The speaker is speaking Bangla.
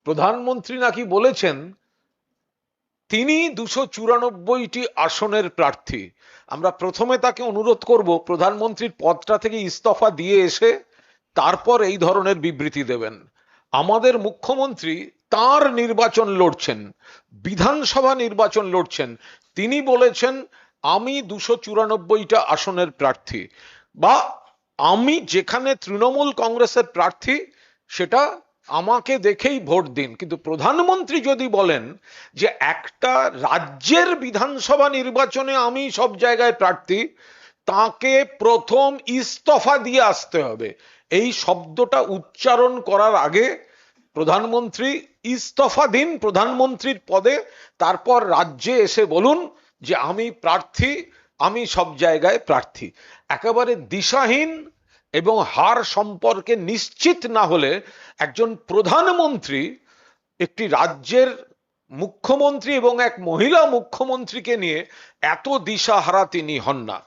প্রধানমন্ত্রী নাকি বলেছেন তিনি 294টি আসনের প্রার্থী। আমরা প্রথমে তাকে অনুরোধ করব প্রধানমন্ত্রীর পদটা থেকে ইস্তফা দিয়ে এসে তারপর এই ধরনের বিবৃতি দেবেন। আমাদের মুখ্যমন্ত্রী তার নির্বাচন লড়ছেন, বিধানসভা নির্বাচন লড়ছেন, তিনি বলেছেন আমি 294টা আসনের প্রার্থী, বা আমি যেখানে তৃণমূল কংগ্রেসের প্রার্থী সেটা আমাকে দেখেই ভোট দিন। কিন্তু প্রধানমন্ত্রী যদি বলেন যে একটা রাজ্যের বিধানসভা নির্বাচনে আমি সব জায়গায় প্রার্থী, তাকে প্রথম ইস্তফা দিয়ে আসতে হবে। এই শব্দটা উচ্চারণ করার আগে প্রধানমন্ত্রী ইস্তফা দিন প্রধানমন্ত্রীর পদে, তারপর রাজ্যে এসে বলুন যে আমি প্রার্থী, আমি সব জায়গায় প্রার্থী। একেবারে দিশাহীন এবং হার সম্পর্কে নিশ্চিত না হলে একজন প্রধানমন্ত্রী একটি রাজ্যের মুখ্যমন্ত্রী এবং এক মহিলা মুখ্যমন্ত্রীকে নিয়ে এত দিশাহারা তিনি হন না।